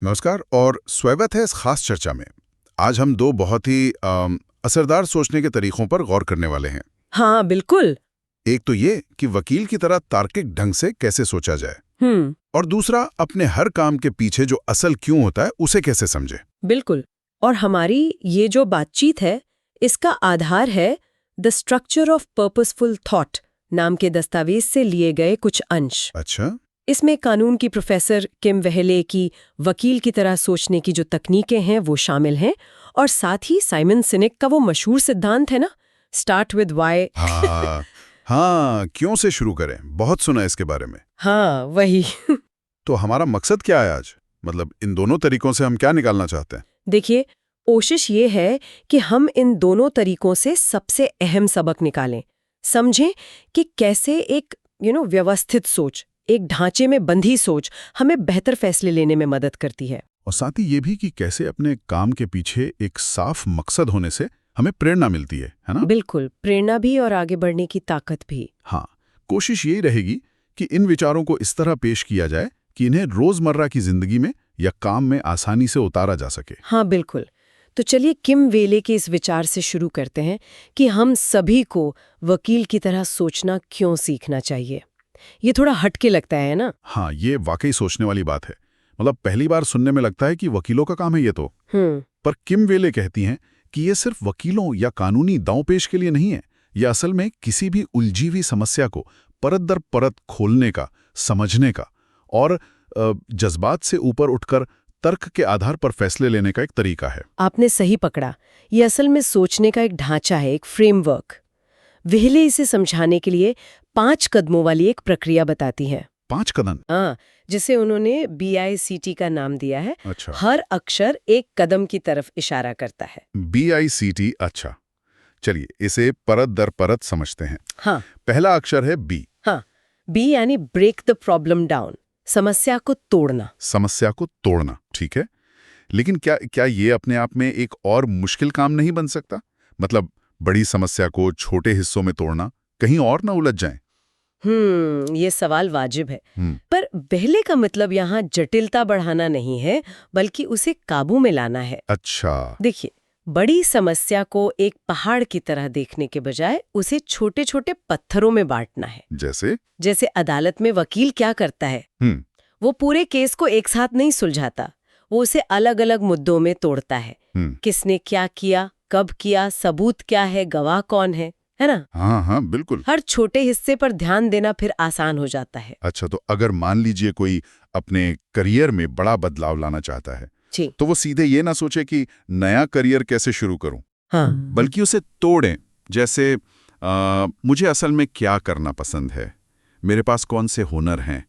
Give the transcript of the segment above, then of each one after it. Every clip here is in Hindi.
नमस्कार और स्वागत है इस खास चर्चा में। आज हम दो बहुत ही असरदार सोचने के तरीकों पर गौर करने वाले हैं। हाँ बिल्कुल। एक तो ये कि वकील की तरह तार्किक ढंग से कैसे सोचा जाए, और दूसरा अपने हर काम के पीछे जो असल क्यों होता है उसे कैसे समझे। बिल्कुल। और हमारी ये जो बातचीत है इसका आधार है the structure of purposeful thought नाम के दस्तावेज से लिए गए कुछ अंश। अच्छा। इसमें कानून की प्रोफेसर किम वेहले की वकील की तरह सोचने की जो तकनीकें हैं वो शामिल हैं, और साथ ही साइमन सिनेक का वो मशहूर सिद्धांत है ना, स्टार्ट विद व्हाई। हाँ हाँ, क्यों से शुरू करें, बहुत सुना है इसके बारे में। हाँ वही। तो हमारा मकसद क्या है आज, मतलब इन दोनों तरीकों से हम क्या निकालना चाहते हैं। देखिए, कोशिश ये है कि हम इन दोनों तरीकों से सबसे अहम सबक निकालें, समझें कि कैसे एक व्यवस्थित सोच, एक ढांचे में बंधी सोच हमें बेहतर फैसले लेने में मदद करती है। और साथ ही ये भी कि कैसे अपने काम के पीछे एक साफ मकसद होने से हमें प्रेरणा मिलती है ना। बिल्कुल, प्रेरणा भी और आगे बढ़ने की ताकत भी। हाँ, कोशिश यही रहेगी कि इन विचारों को इस तरह पेश किया जाए कि इन्हें रोजमर्रा की जिंदगी में या काम में आसानी से उतारा जा सके। हाँ बिल्कुल। तो चलिए किम वेले के इस विचार से शुरू करते हैं कि हम सभी को वकील की तरह सोचना क्यों सीखना चाहिए। ये थोड़ा हटके लगता है ना। हाँ, ये वाकई सोचने वाली बात है। मतलब पहली बार सुनने में लगता है कि वकीलों का काम है ये तो। पर किम वेले कहती हैं कि ये सिर्फ वकीलों या कानूनी दांवपेश के लिए नहीं है। यह असल में किसी भी उलझी हुई समस्या को परत दर परत खोलने का, समझने का और जज्बात से ऊपर उठकर तर्क के आधार पर फैसले लेने का एक तरीका है। आपने सही पकड़ा। ये असल में सोचने का एक ढांचा है, एक फ्रेमवर्क। वेहले इसे समझाने के लिए 5 कदमों वाली एक प्रक्रिया बताती है। 5 कदम? हाँ, जिसे उन्होंने BICT का नाम दिया है। अच्छा। हर अक्षर एक कदम की तरफ इशारा करता है। BICT, अच्छा। चलिए इसे परत दर परत समझते हैं। हाँ। पहला अक्षर है B। हाँ, B यानी ब्रेक द प्रॉब्लम डाउन, समस्या को तोड़ना। समस्या को तोड़ना, ठीक है। लेकिन क्या ये अपने आप में एक और मुश्किल काम नहीं बन सकता? मतलब बड़ी समस्या को छोटे हिस्सों में तोड़ना, कहीं और ना उलझ जाएं। ये सवाल वाजिब है। पर पहले का मतलब यहाँ जटिलता बढ़ाना नहीं है, बल्कि उसे काबू में लाना है। अच्छा। देखिए, बड़ी समस्या को एक पहाड़ की तरह देखने के बजाय उसे छोटे छोटे पत्थरों में बांटना है। जैसे अदालत में वकील क्या करता है, वो पूरे केस को एक साथ नहीं सुलझाता, वो उसे अलग अलग मुद्दों में तोड़ता है। किसने क्या किया, कब किया, सबूत क्या है, गवाह कौन है ना। हाँ हाँ बिल्कुल। हर छोटे हिस्से पर ध्यान देना फिर आसान हो जाता है। अच्छा, तो अगर मान लीजिए कोई अपने करियर में बड़ा बदलाव लाना चाहता है, तो वो सीधे ये ना सोचे कि नया करियर कैसे शुरू करूं, हाँ। बल्कि उसे तोड़ें। जैसे मुझे असल में क्या करना पसंद है, मेरे पास कौन से हुनर हैं,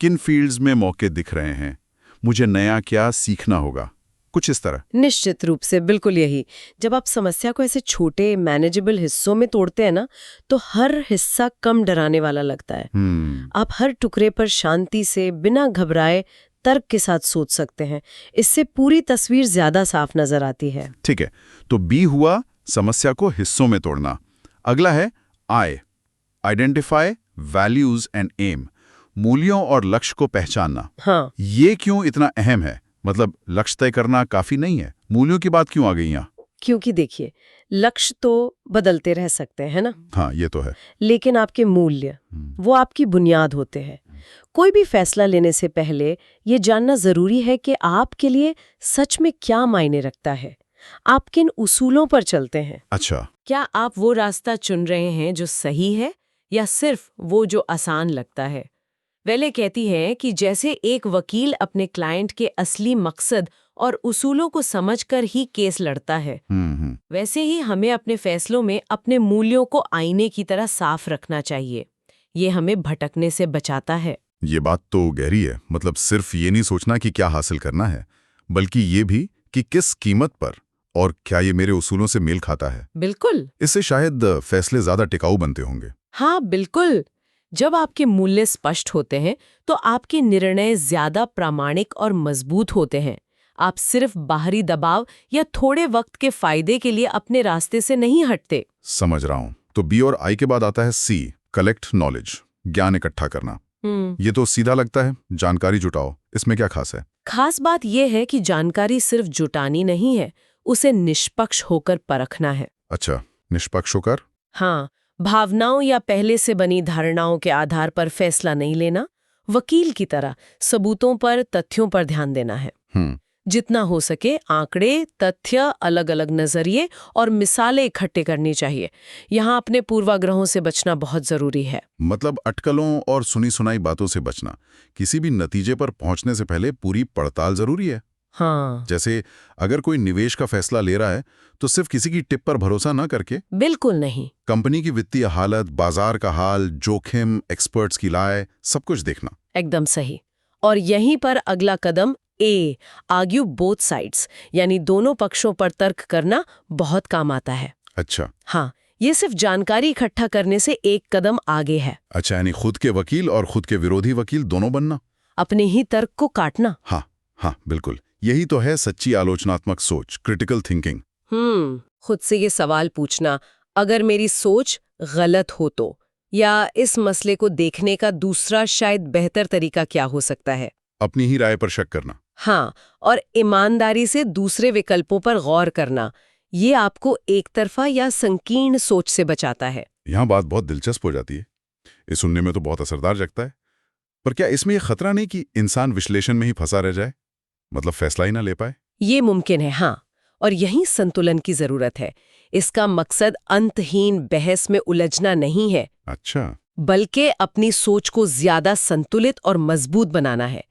किन फील्ड्स में मौके दिख रहे हैं, मुझे नया क्या सीखना होगा, कुछ इस तरह। निश्चित रूप से, बिल्कुल यही। जब आप समस्या को ऐसे छोटे मैनेजेबल हिस्सों में तोड़ते हैं ना, तो हर हिस्सा कम डराने वाला लगता है। आप हर टुकड़े पर शांति से, बिना घबराए, तर्क के साथ सोच सकते हैं। इससे पूरी तस्वीर ज्यादा साफ नजर आती है। ठीक है, तो बी हुआ समस्या को हिस्सों में तोड़ना। अगला है आई, आइडेंटिफाई वैल्यूज एंड एम, मूल्यों और लक्ष्य को पहचानना। हाँ। ये क्यों इतना अहम है? मतलब लक्ष्य तय करना काफी नहीं है, मूल्यों की बात क्यों आ गई यहाँ? क्योंकि देखिए, लक्ष्य तो बदलते रह सकते हैं ना। हाँ ये तो है। लेकिन आपके मूल्य, वो आपकी बुनियाद होते हैं। कोई भी फैसला लेने से पहले ये जानना जरूरी है कि आपके लिए सच में क्या मायने रखता है, आप किन उसूलों पर चलते हैं। अच्छा। क्या आप वो रास्ता चुन रहे हैं जो सही है, या सिर्फ वो जो आसान लगता है। वेले कहती है कि जैसे एक वकील अपने क्लाइंट के असली मकसद और उसूलों को समझकर ही केस लड़ता है, वैसे ही हमें अपने फैसलों में अपने मूल्यों को आईने की तरह साफ रखना चाहिए। ये हमें भटकने से बचाता है। ये बात तो गहरी है। मतलब सिर्फ ये नहीं सोचना कि क्या हासिल करना है, बल्कि ये भी कि किस कीमत पर, और क्या ये मेरे उसूलों से मेल खाता है। बिल्कुल। इससे शायद फैसले ज्यादा टिकाऊ बनते होंगे। हाँ बिल्कुल। जब आपके मूल्य स्पष्ट होते हैं तो आपके निर्णय ज्यादा प्रामाणिक और मजबूत होते हैं। आप सिर्फ बाहरी दबाव या थोड़े वक्त के फायदे के लिए अपने रास्ते से नहीं हटते। समझ रहा हूं। तो बी और आई के बाद आता है सी, कलेक्ट नॉलेज, ज्ञान इकट्ठा करना। ये तो सीधा लगता है, जानकारी जुटाओ। इसमें क्या खास है? खास बात यह है कि जानकारी सिर्फ जुटानी नहीं है, उसे निष्पक्ष होकर परखना है। अच्छा, निष्पक्ष होकर? हाँ, भावनाओं या पहले से बनी धारणाओं के आधार पर फैसला नहीं लेना, वकील की तरह सबूतों पर, तथ्यों पर ध्यान देना है। जितना हो सके आंकड़े, तथ्य, अलग अलग नजरिए और मिसालें इकट्ठे करनी चाहिए। यहाँ अपने पूर्वाग्रहों से बचना बहुत जरूरी है। मतलब अटकलों और सुनी सुनाई बातों से बचना। किसी भी नतीजे पर पहुंचने से पहले पूरी पड़ताल जरूरी है। हाँ, जैसे अगर कोई निवेश का फैसला ले रहा है तो सिर्फ किसी की टिप पर भरोसा न करके बिल्कुल नहीं। कंपनी की वित्तीय हालत, बाजार का हाल, जोखिम, एक्सपर्ट्स की राय, सब कुछ देखना। एकदम सही। और यहीं पर अगला कदम ए, आर्ग्यू बोथ साइड्स, यानी दोनों पक्षों पर तर्क करना बहुत काम आता है। अच्छा। हाँ, ये सिर्फ जानकारी इकट्ठा करने से एक कदम आगे है। अच्छा, यानी खुद के वकील और खुद के विरोधी वकील दोनों बनना। अपने ही तर्क को काटना। हाँ हाँ, बिल्कुल। यही तो है सच्ची आलोचनात्मक सोच, क्रिटिकल थिंकिंग। खुद से ये सवाल पूछना, अगर मेरी सोच गलत हो तो, या इस मसले को देखने का दूसरा शायद बेहतर तरीका क्या हो सकता है। अपनी ही राय पर शक करना। हाँ, और ईमानदारी से दूसरे विकल्पों पर गौर करना, ये आपको एक तरफा या संकीर्ण सोच से बचाता है। यहाँ बात बहुत दिलचस्प हो जाती है। ये सुनने में तो बहुत असरदार लगता है, पर क्या इसमें यह खतरा नहीं कि इंसान विश्लेषण में ही फंसा रह जाए, मतलब फैसला ही ना ले पाए? ये मुमकिन है, हाँ, और यही संतुलन की जरूरत है। इसका मकसद अंतहीन बहस में उलझना नहीं है। अच्छा। बल्कि अपनी सोच को ज्यादा संतुलित और मजबूत बनाना है।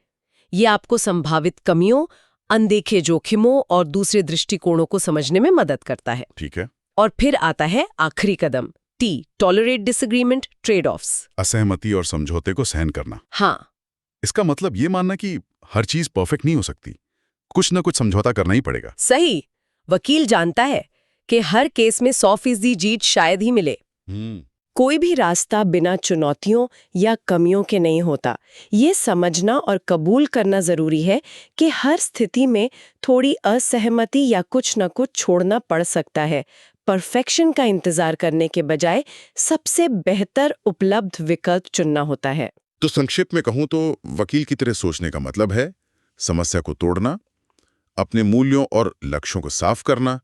ये आपको संभावित कमियों, अनदेखे जोखिमों और दूसरे दृष्टिकोणों को समझने में मदद करता है। ठीक है। और फिर आता है आखिरी कदम, T, tolerate disagreement, trade offs. असहमति और समझौते को सहन करना। हाँ, इसका मतलब ये मानना कि हर चीज परफेक्ट नहीं हो सकती, कुछ न कुछ समझौता करना ही पड़ेगा। सही। वकील जानता है कि हर केस में 100% जीत शायद ही मिले। कोई भी रास्ता बिना चुनौतियों या कमियों के नहीं होता। ये समझना और कबूल करना जरूरी है कि हर स्थिति में थोड़ी असहमति या कुछ न कुछ छोड़ना पड़ सकता है। परफेक्शन का इंतजार करने के बजाय सबसे बेहतर उपलब्ध विकल्प चुनना होता है। तो संक्षेप में कहूं तो वकील की तरह सोचने का मतलब है समस्या को तोड़ना, अपने मूल्यों और लक्ष्यों को साफ करना,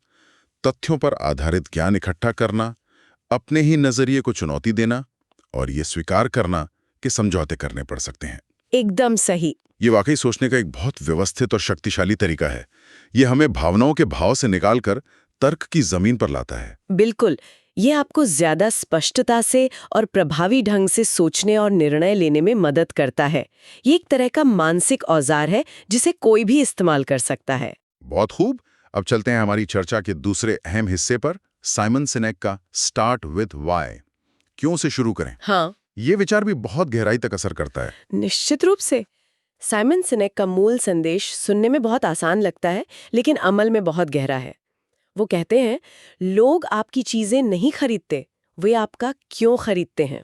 तथ्यों पर आधारित ज्ञान इकट्ठा करना, अपने ही नजरिए को चुनौती देना और ये स्वीकार करना कि समझौते करने पड़ सकते हैं। एकदम सही। ये वाकई सोचने का एक बहुत व्यवस्थित और शक्तिशाली तरीका है। ये हमें भावनाओं के भाव से निकालकर तर्क की जमीन पर लाता है। बिल्कुल, ये आपको ज्यादा स्पष्टता से और प्रभावी ढंग से सोचने और निर्णय लेने में मदद करता है। ये एक तरह का मानसिक औजार है जिसे कोई भी इस्तेमाल कर सकता है। बहुत खूब। अब चलते हैं हमारी चर्चा के दूसरे अहम हिस्से पर, साइमन सिनेक का स्टार्ट विथ व्हाई। क्यों से शुरू करें? हाँ, ये विचार भी बहुत गहराई तक असर करता है। निश्चित रूप से। साइमन सिनेक का मूल संदेश सुनने में बहुत आसान लगता है, लेकिन अमल में बहुत गहरा है। वो कहते हैं, लोग आपकी चीजें नहीं खरीदते, वे आपका क्यों खरीदते हैं।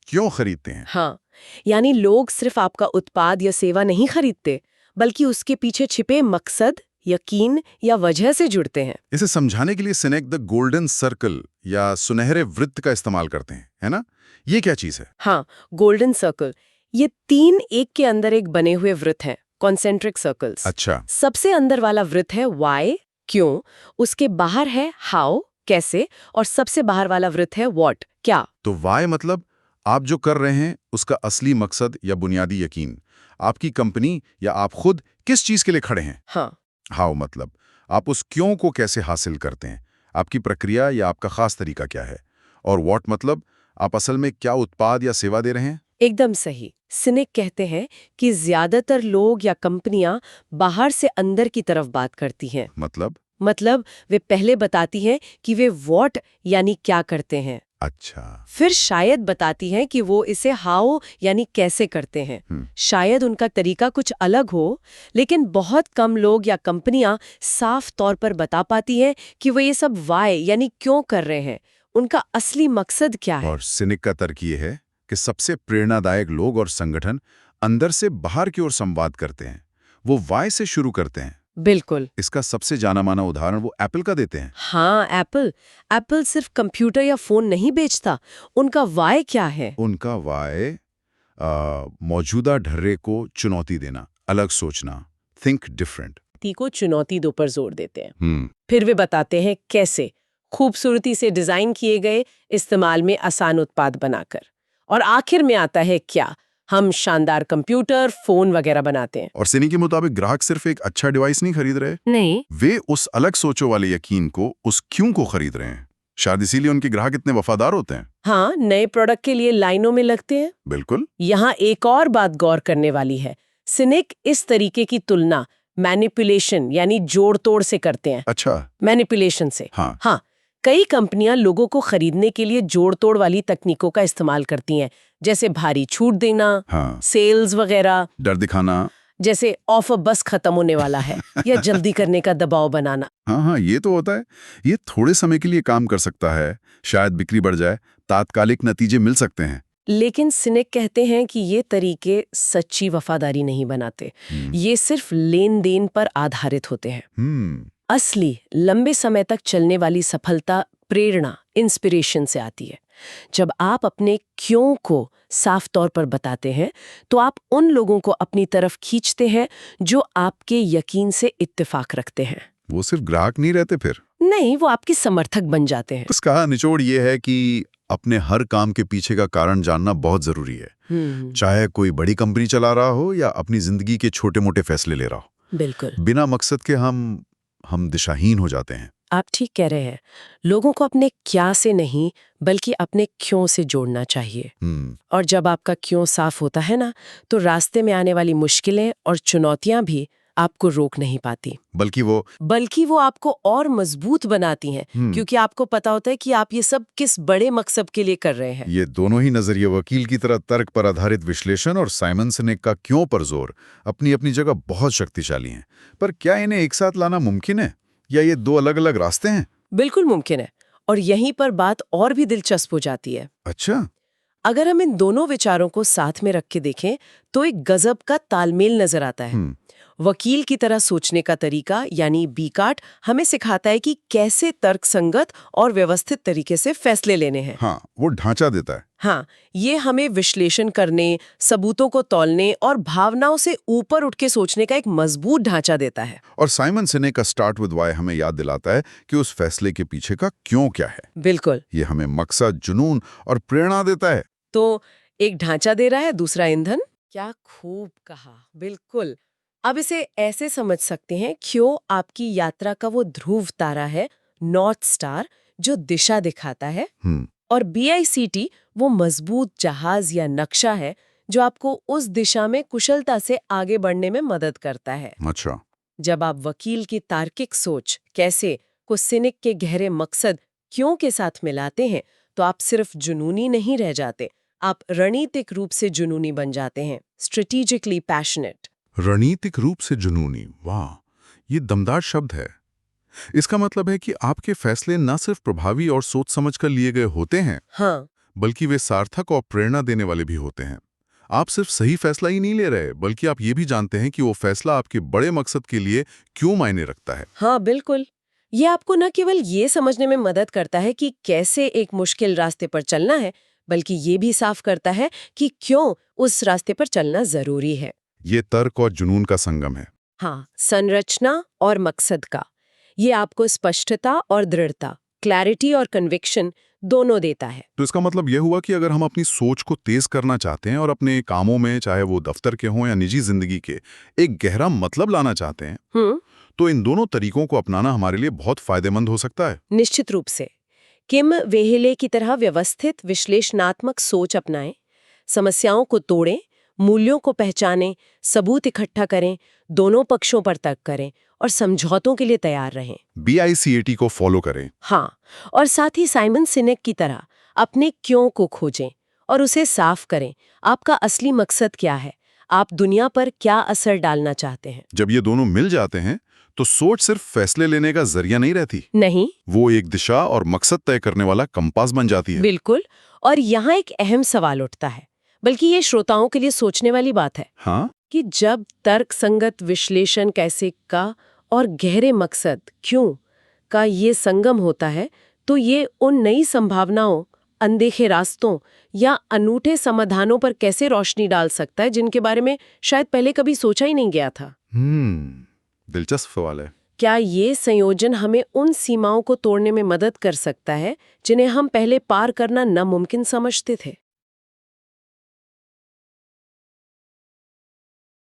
क्यों खरीदते हैं? हाँ, यानी लोग सिर्फ आपका उत्पाद या सेवा नहीं खरीदते, बल्कि उसके पीछे छिपे मकसद, यकीन या वजह से जुड़ते हैं। इसे समझाने के लिए सिनेक द गोल्डन सर्कल या सुनहरे वृत्त का इस्तेमाल करते हैं, है ना? ये क्या चीज है? हाँ, गोल्डन सर्कल। ये 3 एक के अंदर एक बने हुए वृत्त हैं, कॉन्सेंट्रिक सर्कल्स। अच्छा। सबसे अंदर वाला वृत्त है व्हाई, क्यों, उसके बाहर है हाउ, कैसे, और सबसे बाहर वाला वृत्त है व्हाट, क्या। तो व्हाई मतलब आप जो कर रहे हैं उसका असली मकसद या बुनियादी यकीन, आपकी कंपनी या आप खुद किस चीज के लिए खड़े हैं। हाँ, हाउ मतलब आप उस क्यों को कैसे हासिल करते हैं, आपकी प्रक्रिया या आपका खास तरीका क्या है। और व्हाट मतलब आप असल में क्या उत्पाद या सेवा दे रहे हैं। एकदम सही। सिनेक कहते हैं कि ज्यादातर लोग या कंपनियां बाहर से अंदर की तरफ बात करती हैं। मतलब वे पहले बताती हैं कि वे व्हाट यानी क्या करते हैं। अच्छा। फिर शायद बताती हैं कि वो इसे हाउ यानी कैसे करते हैं। शायद उनका तरीका कुछ अलग हो, लेकिन बहुत कम लोग या कंपनियां साफ तौर पर बता पाती हैं कि वो ये सब व्हाई यानी क्यों कर रहे हैं, उनका असली मकसद क्या है। और सिनेक का तर्क ये है कि सबसे प्रेरणादायक लोग और संगठन अंदर से बाहर की ओर संवाद करते हैं, वो व्हाई से शुरू करते हैं। बिल्कुल। इसका सबसे जाना माना उदाहरण वो एप्पल का देते हैं। हाँ, एप्पल सिर्फ कंप्यूटर या फोन नहीं बेचता, उनका व्हाई क्या है? उनका व्हाई मौजूदा ढर्रे को चुनौती देना, अलग सोचना, थिंक डिफरेंट। को चुनौती दो पर जोर देते हैं। फिर वे बताते हैं कैसे खूबसूरती से डिजाइन किए गए, इस्तेमाल में आसान उत्पाद बनाकर। और आखिर में आता है क्या, हम शानदार कंप्यूटर, फोन वगैरह बनाते हैं। और सिनी के मुताबिक ग्राहक सिर्फ एक अच्छा डिवाइस नहीं खरीद रहे, नहीं, वे उस अलग सोचो वाले यकीन को, उस क्यों को खरीद रहे हैं। शायद इसीलिए उनके ग्राहक इतने वफादार होते हैं। हाँ, नए प्रोडक्ट के लिए लाइनों में लगते हैं। बिल्कुल। यहाँ एक और बात गौर करने वाली है। सिनिक इस तरीके की तुलना मैनिपुलेशन यानी जोड़ तोड़ से करते हैं। अच्छा। मैनिपुलेशन से। हाँ। कई कंपनियां लोगों को खरीदने के लिए जोड़ तोड़ वाली तकनीकों का इस्तेमाल करती हैं, जैसे भारी छूट देना, सेल्स वगैरह, डर दिखाना, जैसे ऑफर बस खत्म होने वाला है या जल्दी करने का दबाव बनाना। हाँ, ये तो होता है। ये थोड़े समय के लिए काम कर सकता है, शायद बिक्री बढ़ जाए, तात्कालिक नतीजे मिल सकते हैं। लेकिन सिनेक कहते हैं कि ये तरीके सच्ची वफादारी नहीं बनाते। ये सिर्फ लेन देन पर आधारित होते हैं। असली लंबे समय तक चलने वाली सफलता प्रेरणा, इंस्पिरेशन से आती है। जब आप अपने क्यों को साफ तौर पर बताते हैं, तो आप उन लोगों को अपनी तरफ खींचते हैं जो आपके यकीन से इत्तेफाक रखते हैं। वो सिर्फ ग्राहक नहीं रहते फिर? नहीं, वो आपके समर्थक बन जाते हैं। इसका निचोड़ ये है कि अपने हर काम के पीछे का कारण जानना बहुत जरूरी है। चाहे कोई बड़ी कंपनी चला रहा हो या अपनी जिंदगी के छोटे मोटे फैसले ले रहा हो। बिल्कुल। बिना मकसद के हम दिशाहीन हो जाते हैं। आप ठीक कह रहे हैं। लोगों को अपने क्या से नहीं, बल्कि अपने क्यों से जोड़ना चाहिए। और जब आपका क्यों साफ होता है ना, तो रास्ते में आने वाली मुश्किलें और चुनौतियां भी आपको रोक नहीं पाती, बल्कि वो आपको और मजबूत बनाती हैं। क्योंकि आपको पता होता है कि आप ये सब किस बड़े मकसद के लिए कर रहे हैं। ये दोनों ही नजरिए, वकील की तरह तर्क पर आधारित विश्लेषण और साइमन सिनेक का क्यों पर जोर, अपनी अपनी जगह बहुत शक्तिशाली हैं। पर क्या इन्हें एक साथ लाना मुमकिन है, या ये दो अलग अलग रास्ते हैं? बिल्कुल मुमकिन है। और यहीं पर बात और भी दिलचस्प हो जाती है। अच्छा। अगर हम इन दोनों विचारों को साथ में रख के देखें, तो एक गजब का तालमेल नजर आता है। वकील की तरह सोचने का तरीका यानी बीकाट हमें सिखाता है कि कैसे तर्कसंगत और व्यवस्थित तरीके से फैसले लेने हैं। हाँ, वो ढांचा देता है। हाँ, ये हमें विश्लेषण करने, सबूतों को तौलने और भावनाओं से ऊपर उठ के सोचने का एक मजबूत ढांचा देता है। और साइमन सिनेक का स्टार्ट विद व्हाई हमें याद दिलाता है कि उस फैसले के पीछे का क्यों क्या है। बिल्कुल। ये हमें मकसद, जुनून और प्रेरणा देता है। तो एक ढांचा दे रहा है, दूसरा ईंधन। क्या खूब कहा। बिल्कुल। अब इसे ऐसे समझ सकते हैं, क्यों आपकी यात्रा का वो ध्रुव तारा है, नॉर्थ स्टार, जो दिशा दिखाता है। और BICT वो मजबूत जहाज या नक्शा है जो आपको उस दिशा में कुशलता से आगे बढ़ने में मदद करता है। अच्छा। जब आप वकील की तार्किक सोच कैसे को सिनिक के गहरे मकसद क्यों के साथ मिलाते हैं, तो आप सिर्फ जुनूनी नहीं रह जाते, आप रणनीतिक रूप से जुनूनी बन जाते हैं। Strategically passionate. रणनीतिक रूप से जुनूनी, वाह, ये दमदार शब्द है। इसका मतलब है कि आपके फैसले न सिर्फ प्रभावी और सोच समझकर लिए गए होते हैं, हाँ, बल्कि वे सार्थक और प्रेरणा देने वाले भी होते हैं। आप सिर्फ सही फैसला ही नहीं ले रहे, बल्कि आप ये भी जानते हैं कि वो फैसला आपके बड़े मकसद के लिए क्यों मायने रखता है। हाँ, बिल्कुल। ये आपको न केवल ये समझने में मदद करता है कि कैसे एक मुश्किल रास्ते पर चलना है, बल्कि ये भी साफ करता है कि क्यों उस रास्ते पर चलना जरूरी है। ये तर्क और जुनून का संगम है। हाँ, संरचना और मकसद का। ये आपको स्पष्टता और दृढ़ता, क्लैरिटी और कन्विक्शन दोनों देता है। तो इसका मतलब यह हुआ कि अगर हम अपनी सोच को तेज करना चाहते हैं और अपने कामों में, चाहे वो दफ्तर के हों या निजी जिंदगी के, एक गहरा मतलब लाना चाहते हैं, तो इन दोनों तरीकों को अपनाना हमारे लिए बहुत फायदेमंद हो सकता है। निश्चित रूप से। किम वेहेले की तरह व्यवस्थित विश्लेषणात्मक सोच अपनाएं, समस्याओं को तोड़ें, मूल्यों को पहचानें, सबूत इकट्ठा करें, दोनों पक्षों पर तर्क करें और समझौतों के लिए तैयार रहें। BICAT को फॉलो करें। हाँ, और साथ ही साइमन सिनेक की तरह अपने क्यों को खोजें और उसे साफ करें। आपका असली मकसद क्या है? आप दुनिया पर क्या असर डालना चाहते हैं? जब ये दोनों मिल जाते हैं, तो सोच सिर्फ फैसले लेने का जरिया नहीं रहती। नहीं, वो एक दिशा और मकसद तय करने वाला कंपास बन जाती है। बिल्कुल। और यहाँ एक अहम सवाल उठता है, बल्कि ये श्रोताओं के लिए सोचने वाली बात है। हाँ? कि जब तर्क संगत विश्लेषण कैसे का और गहरे मकसद क्यों का ये संगम होता है, तो ये उन नई संभावनाओं, अनदेखे रास्तों या अनूठे समाधानों पर कैसे रोशनी डाल सकता है, जिनके बारे में शायद पहले कभी सोचा ही नहीं गया था। दिलचस्प सवाल है। क्या ये संयोजन हमें उन सीमाओं को तोड़ने में मदद कर सकता है जिन्हें हम पहले पार करना नामुमकिन समझते थे?